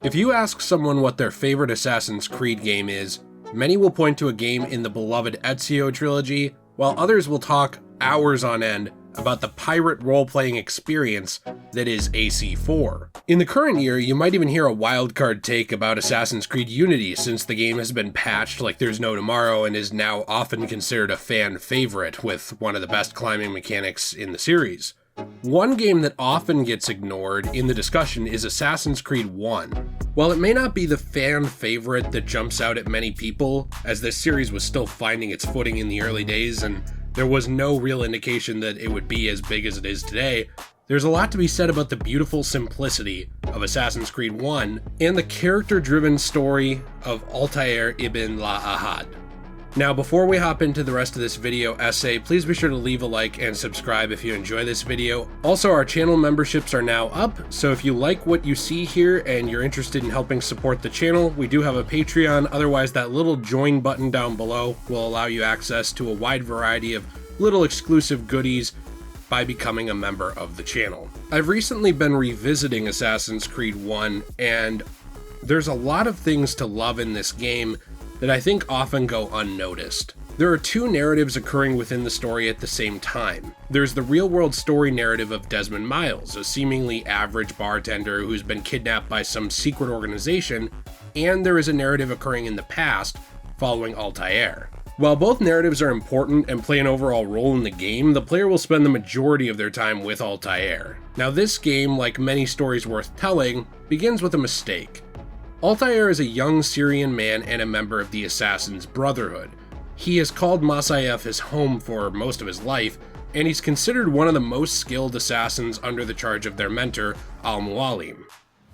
If you ask someone what their favorite Assassin's Creed game is, many will point to a game in the beloved Ezio trilogy, while others will talk hours on end about the pirate role-playing experience that is AC4. In the current year, you might even hear a wildcard take about Assassin's Creed Unity, since the game has been patched like there's no tomorrow and is now often considered a fan favorite with one of the best climbing mechanics in the series. One game that often gets ignored in the discussion is Assassin's Creed 1. While it may not be the fan favorite that jumps out at many people, as this series was still finding its footing in the early days and there was no real indication that it would be as big as it is today, there's a lot to be said about the beautiful simplicity of Assassin's Creed 1 and the character-driven story of Altair Ibn-La'Ahad. Now, before we hop into the rest of this video essay, please be sure to leave a like and subscribe if you enjoy this video. Also, our channel memberships are now up, so if you like what you see here and you're interested in helping support the channel, we do have a Patreon. Otherwise, that little join button down below will allow you access to a wide variety of little exclusive goodies by becoming a member of the channel. I've recently been revisiting Assassin's Creed 1, and there's a lot of things to love in this game that I think often go unnoticed. There are two narratives occurring within the story at the same time. There's the real-world story narrative of Desmond Miles, a seemingly average bartender who's been kidnapped by some secret organization, and there is a narrative occurring in the past following Altair. While both narratives are important and play an overall role in the game, the player will spend the majority of their time with Altair. Now, this game, like many stories worth telling, begins with a mistake. Altair is a young Syrian man and a member of the Assassins Brotherhood. He has called Masyaf his home for most of his life, and he's considered one of the most skilled assassins under the charge of their mentor, Al-Mualim.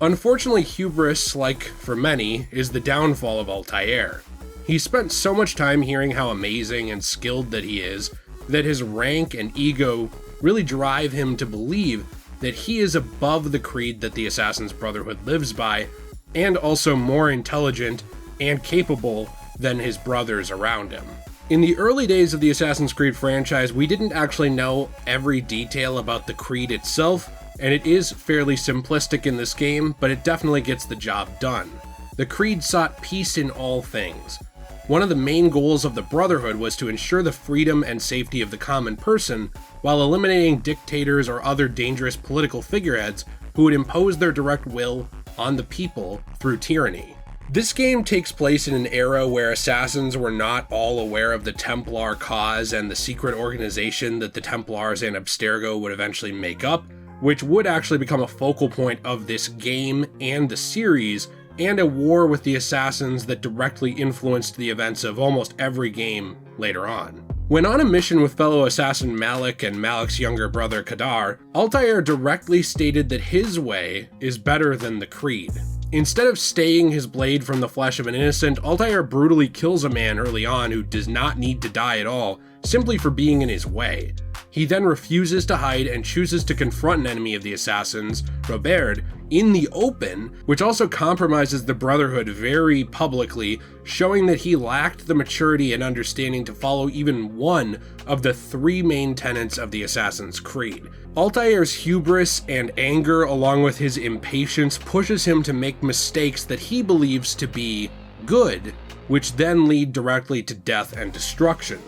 Unfortunately, hubris, like for many, is the downfall of Altair. He spent so much time hearing how amazing and skilled that he is, that his rank and ego really drive him to believe that he is above the creed that the Assassins Brotherhood lives by, and also more intelligent and capable than his brothers around him. In the early days of the Assassin's Creed franchise, we didn't actually know every detail about the creed itself, and it is fairly simplistic in this game, but it definitely gets the job done. The creed sought peace in all things. One of the main goals of the Brotherhood was to ensure the freedom and safety of the common person, while eliminating dictators or other dangerous political figureheads who would impose their direct will on the people through tyranny. This game takes place in an era where assassins were not all aware of the Templar cause and the secret organization that the Templars and Abstergo would eventually make up, which would actually become a focal point of this game and the series, and a war with the assassins that directly influenced the events of almost every game later on. When on a mission with fellow assassin Malik and Malik's younger brother Kadar, Altair directly stated that his way is better than the creed. Instead of staying his blade from the flesh of an innocent, Altair brutally kills a man early on who does not need to die at all, simply for being in his way. He then refuses to hide and chooses to confront an enemy of the assassins, Robert, in the open, which also compromises the Brotherhood very publicly, showing that he lacked the maturity and understanding to follow even one of the three main tenets of the Assassin's Creed. Altair's hubris and anger, along with his impatience, pushes him to make mistakes that he believes to be good, which then lead directly to death and destruction.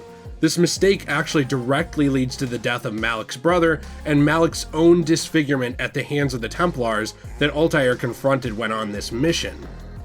This mistake actually directly leads to the death of Malik's brother and Malik's own disfigurement at the hands of the Templars that Altair confronted when on this mission.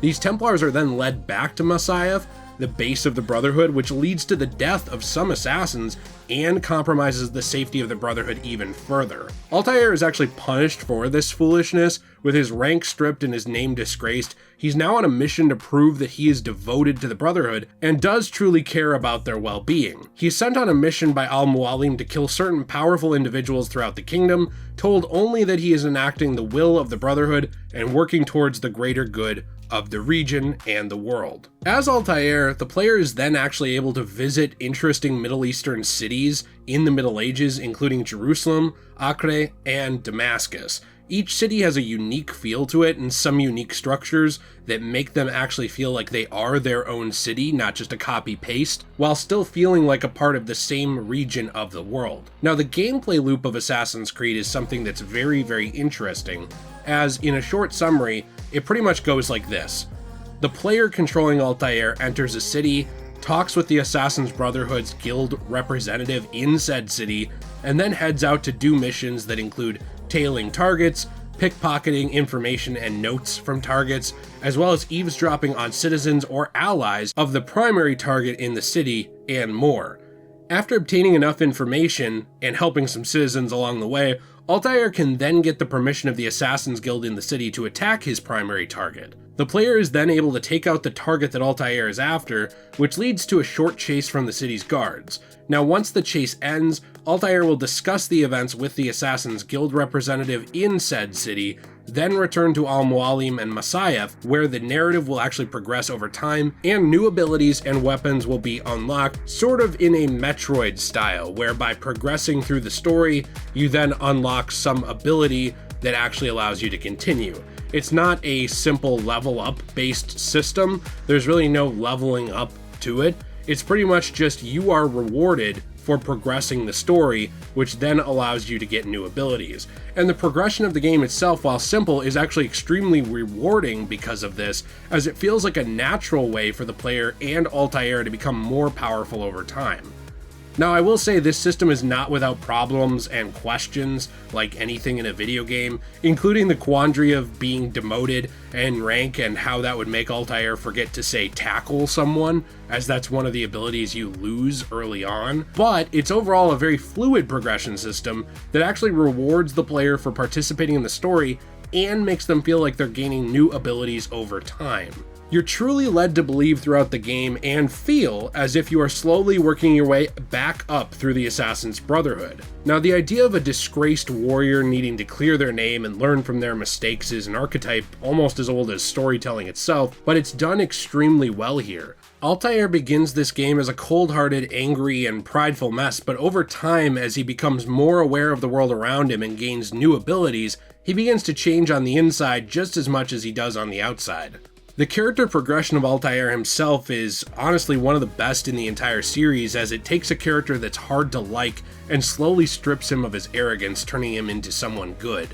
These Templars are then led back to Masyaf, the base of the Brotherhood, which leads to the death of some assassins and compromises the safety of the Brotherhood even further. Altair is actually punished for this foolishness, with his rank stripped and his name disgraced. He's now on a mission to prove that he is devoted to the Brotherhood and does truly care about their well-being. He's sent on a mission by Al-Mualim to kill certain powerful individuals throughout the kingdom, told only that he is enacting the will of the Brotherhood and working towards the greater good of the region and the world. As Altair, the player is then actually able to visit interesting Middle Eastern cities in the Middle Ages, including Jerusalem, Acre, and Damascus. Each city has a unique feel to it and some unique structures that make them actually feel like they are their own city, not just a copy-paste, while still feeling like a part of the same region of the world. Now, the gameplay loop of Assassin's Creed is something that's very, very interesting, as in a short summary, it pretty much goes like this. The player controlling Altair enters a city, talks with the Assassin's Brotherhood's guild representative in said city, and then heads out to do missions that include tailing targets, pickpocketing information and notes from targets, as well as eavesdropping on citizens or allies of the primary target in the city, and more. After obtaining enough information and helping some citizens along the way, Altair can then get the permission of the Assassin's Guild in the city to attack his primary target. The player is then able to take out the target that Altair is after, which leads to a short chase from the city's guards. Now once the chase ends, Altair will discuss the events with the Assassin's Guild representative in said city, then return to Al-Mualim and Masyaf, where the narrative will actually progress over time, and new abilities and weapons will be unlocked, sort of in a Metroid style, where by progressing through the story, you then unlock some ability that actually allows you to continue. It's not a simple level up based system. There's really no leveling up to it. It's pretty much just you are rewarded for progressing the story, which then allows you to get new abilities. And the progression of the game itself, while simple, is actually extremely rewarding because of this, as it feels like a natural way for the player and Altair to become more powerful over time. Now, I will say this system is not without problems and questions, like anything in a video game, including the quandary of being demoted in rank and how that would make Altair forget to, say, tackle someone, as that's one of the abilities you lose early on. But it's overall a very fluid progression system that actually rewards the player for participating in the story and makes them feel like they're gaining new abilities over time. You're truly led to believe throughout the game and feel as if you are slowly working your way back up through the Assassin's Brotherhood. Now, the idea of a disgraced warrior needing to clear their name and learn from their mistakes is an archetype almost as old as storytelling itself, but it's done extremely well here. Altair begins this game as a cold-hearted, angry, and prideful mess, but over time, as he becomes more aware of the world around him and gains new abilities, he begins to change on the inside just as much as he does on the outside. The character progression of Altair himself is honestly one of the best in the entire series, as it takes a character that's hard to like and slowly strips him of his arrogance, turning him into someone good.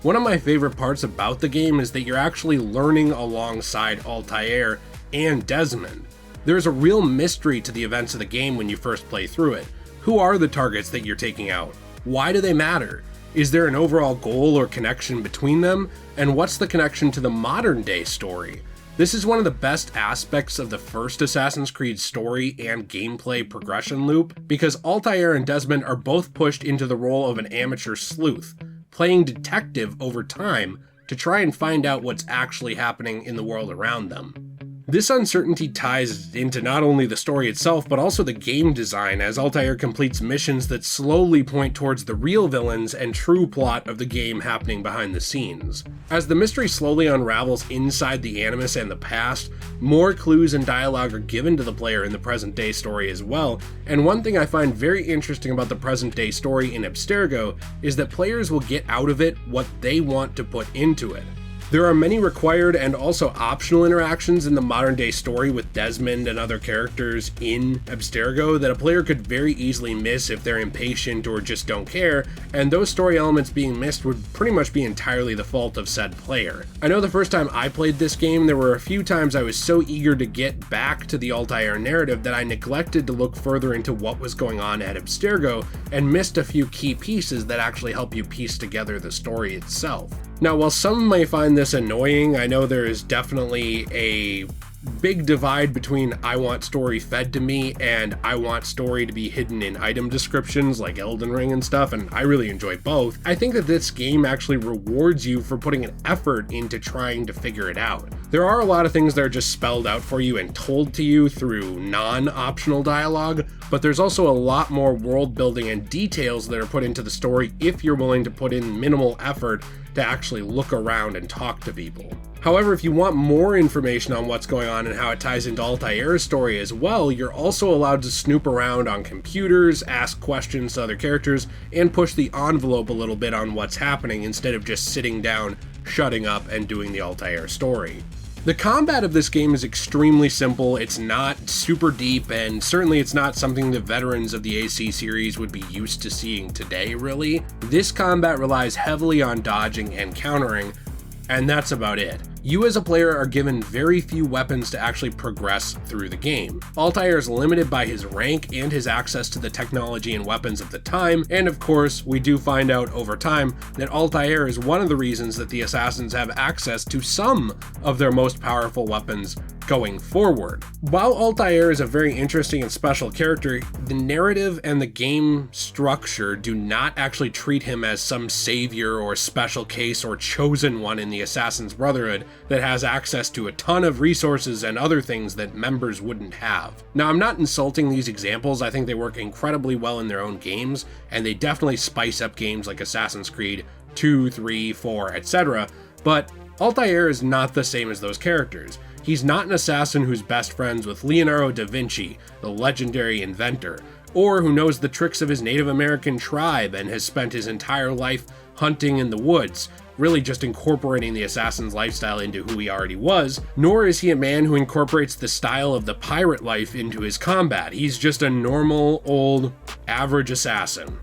One of my favorite parts about the game is that you're actually learning alongside Altair and Desmond. There's a real mystery to the events of the game when you first play through it. Who are the targets that you're taking out? Why do they matter? Is there an overall goal or connection between them? And what's the connection to the modern day story? This is one of the best aspects of the first Assassin's Creed story and gameplay progression loop, because Altair and Desmond are both pushed into the role of an amateur sleuth, playing detective over time to try and find out what's actually happening in the world around them. This uncertainty ties into not only the story itself, but also the game design, as Altair completes missions that slowly point towards the real villains and true plot of the game happening behind the scenes. As the mystery slowly unravels inside the Animus and the past, more clues and dialogue are given to the player in the present day story as well, and one thing I find very interesting about the present day story in Abstergo is that players will get out of it what they want to put into it. There are many required and also optional interactions in the modern day story with Desmond and other characters in Abstergo that a player could very easily miss if they're impatient or just don't care, and those story elements being missed would pretty much be entirely the fault of said player. I know the first time I played this game, there were a few times I was so eager to get back to the Altair narrative that I neglected to look further into what was going on at Abstergo and missed a few key pieces that actually help you piece together the story itself. Now, while some may find this annoying, I know there is definitely a big divide between I want story fed to me and I want story to be hidden in item descriptions like Elden Ring and stuff, and I really enjoy both. I think that this game actually rewards you for putting an effort into trying to figure it out. There are a lot of things that are just spelled out for you and told to you through non-optional dialogue, but there's also a lot more world building and details that are put into the story if you're willing to put in minimal effort to actually look around and talk to people. However, if you want more information on what's going on and how it ties into Altair's story as well, you're also allowed to snoop around on computers, ask questions to other characters, and push the envelope a little bit on what's happening instead of just sitting down, shutting up, and doing the Altair story. The combat of this game is extremely simple, it's not super deep, and certainly it's not something that veterans of the AC series would be used to seeing today, really. This combat relies heavily on dodging and countering, and that's about it. You as a player are given very few weapons to actually progress through the game. Altair is limited by his rank and his access to the technology and weapons of the time, and of course, we do find out over time that Altair is one of the reasons that the assassins have access to some of their most powerful weapons going forward. While Altair is a very interesting and special character, the narrative and the game structure do not actually treat him as some savior or special case or chosen one in the Assassin's Brotherhood that has access to a ton of resources and other things that members wouldn't have. Now, I'm not insulting these examples. I think they work incredibly well in their own games, and they definitely spice up games like Assassin's Creed 2, 3, 4, etc. But Altair is not the same as those characters. He's not an assassin who's best friends with Leonardo da Vinci, the legendary inventor, or who knows the tricks of his Native American tribe and has spent his entire life hunting in the woods, really just incorporating the assassin's lifestyle into who he already was, nor is he a man who incorporates the style of the pirate life into his combat. He's just a normal, old, average assassin.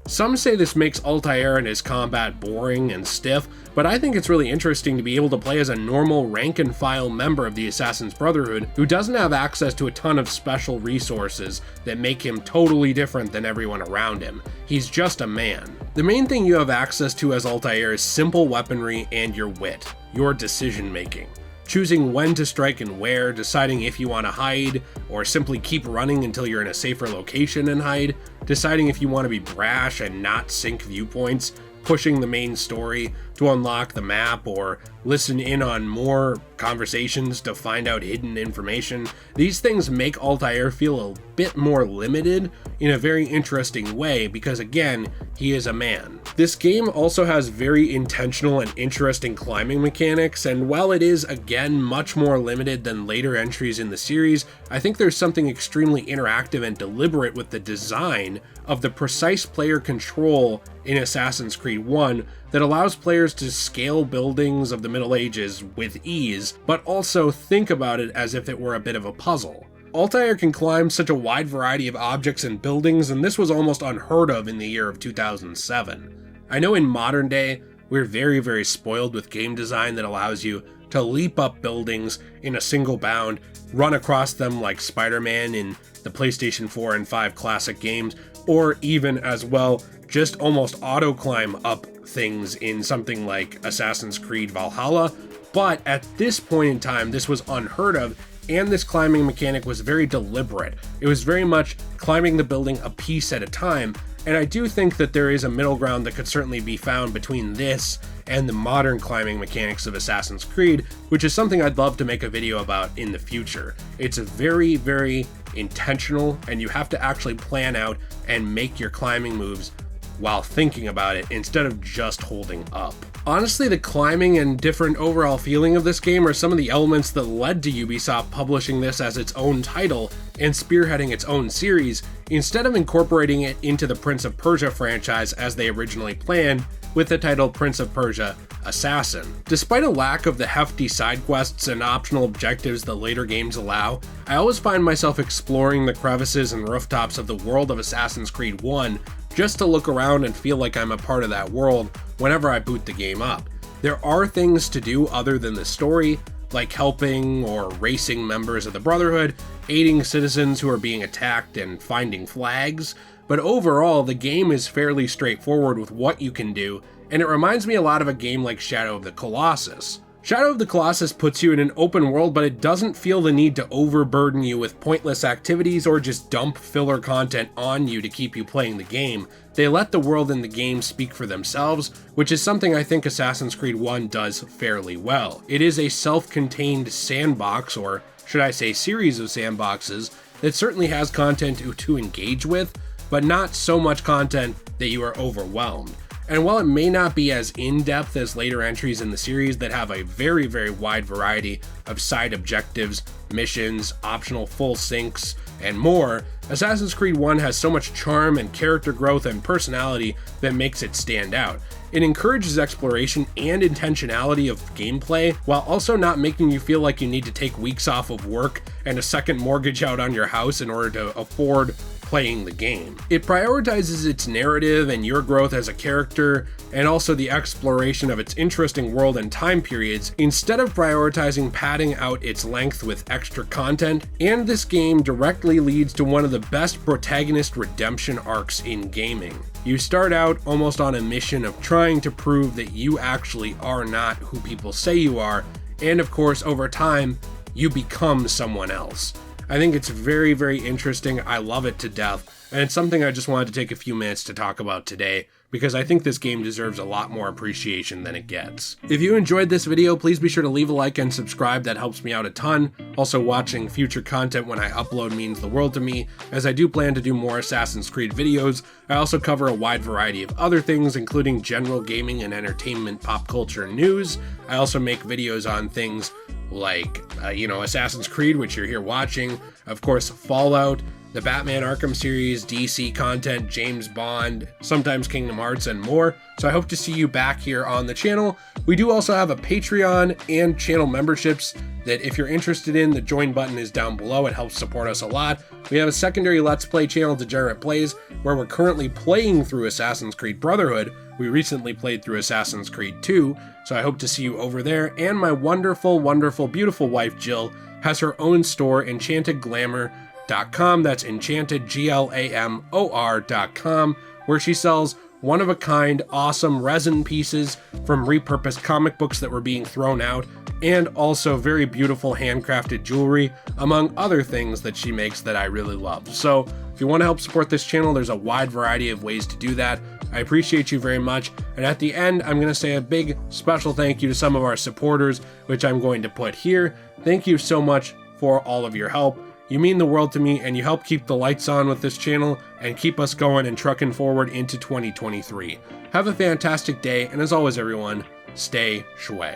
Some say this makes Altair and his combat boring and stiff, but I think it's really interesting to be able to play as a normal rank-and-file member of the Assassin's Brotherhood who doesn't have access to a ton of special resources that make him totally different than everyone around him. He's just a man. The main thing you have access to as Altair is simple weaponry and your wit, your decision-making. Choosing when to strike and where, deciding if you want to hide, or simply keep running until you're in a safer location and hide, deciding if you want to be brash and not sync viewpoints, pushing the main story to unlock the map, or listen in on more conversations to find out hidden information. These things make Altair feel a bit more limited in a very interesting way because, again, he is a man. This game also has very intentional and interesting climbing mechanics, and while it is, again, much more limited than later entries in the series, I think there's something extremely interactive and deliberate with the design of the precise player control in Assassin's Creed 1 that allows players to scale buildings of the Middle Ages with ease, but also think about it as if it were a bit of a puzzle. Altair can climb such a wide variety of objects and buildings, and this was almost unheard of in the year of 2007. I know in modern day, we're very spoiled with game design that allows you to leap up buildings in a single bound, run across them like Spider-Man in the PlayStation 4 and 5 classic games, or even as well, just almost auto-climb up things in something like Assassin's Creed Valhalla. But at this point in time, this was unheard of, and this climbing mechanic was very deliberate. It was very much climbing the building a piece at a time, and I do think that there is a middle ground that could certainly be found between this and the modern climbing mechanics of Assassin's Creed, which is something I'd love to make a video about in the future. It's a very intentional, and you have to actually plan out and make your climbing moves while thinking about it instead of just holding up. Honestly, the climbing and different overall feeling of this game are some of the elements that led to Ubisoft publishing this as its own title and spearheading its own series, instead of incorporating it into the Prince of Persia franchise as they originally planned with the title Prince of Persia Assassin. Despite a lack of the hefty side quests and optional objectives that later games allow, I always find myself exploring the crevices and rooftops of the world of Assassin's Creed 1 just to look around and feel like I'm a part of that world whenever I boot the game up. There are things to do other than the story, like helping or racing members of the Brotherhood, aiding citizens who are being attacked, and finding flags, but overall the game is fairly straightforward with what you can do, and it reminds me a lot of a game like Shadow of the Colossus. Shadow of the Colossus puts you in an open world, but it doesn't feel the need to overburden you with pointless activities or just dump filler content on you to keep you playing the game. They let the world and the game speak for themselves, which is something I think Assassin's Creed 1 does fairly well. It is a self-contained sandbox, or should I say series of sandboxes, that certainly has content to engage with, but not so much content that you are overwhelmed. And while it may not be as in-depth as later entries in the series that have a very wide variety of side objectives, missions, optional full syncs, and more, Assassin's Creed 1 has so much charm and character growth and personality that makes it stand out. It encourages exploration and intentionality of gameplay, while also not making you feel like you need to take weeks off of work and a second mortgage out on your house in order to afford playing the game. It prioritizes its narrative and your growth as a character, and also the exploration of its interesting world and time periods, instead of prioritizing padding out its length with extra content, and this game directly leads to one of the best protagonist redemption arcs in gaming. You start out almost on a mission of trying to prove that you actually are not who people say you are, and of course, over time, you become someone else. I think it's very, very interesting. I love it to death, and it's something I just wanted to take a few minutes to talk about today, because I think this game deserves a lot more appreciation than it gets. If you enjoyed this video, please be sure to leave a like and subscribe. That helps me out a ton. Also, watching future content when I upload means the world to me, as I do plan to do more Assassin's Creed videos. I also cover a wide variety of other things, including general gaming and entertainment, pop culture, and news. I also make videos on things like, Assassin's Creed, which you're here watching, of course, Fallout, the Batman Arkham series, DC content, James Bond, sometimes Kingdom Hearts, and more. So I hope to see you back here on the channel. We do also have a Patreon and channel memberships that if you're interested in, the join button is down below. It helps support us a lot. We have a secondary Let's Play channel, Degenerate Plays, where we're currently playing through Assassin's Creed Brotherhood. We recently played through Assassin's Creed 2, so I hope to see you over there. And my wonderful, wonderful, beautiful wife, Jill, has her own store, EnchantedGlamour.com. That's EnchantedGlamor.com, where she sells one-of-a-kind, awesome resin pieces from repurposed comic books that were being thrown out, and also very beautiful handcrafted jewelry, among other things that she makes that I really love. So if you want to help support this channel, there's a wide variety of ways to do that. I appreciate you very much. And at the end, I'm going to say a big special thank you to some of our supporters, which I'm going to put here. Thank you so much for all of your help. You mean the world to me, and you help keep the lights on with this channel and keep us going and trucking forward into 2023. Have a fantastic day, and as always, everyone, stay shui.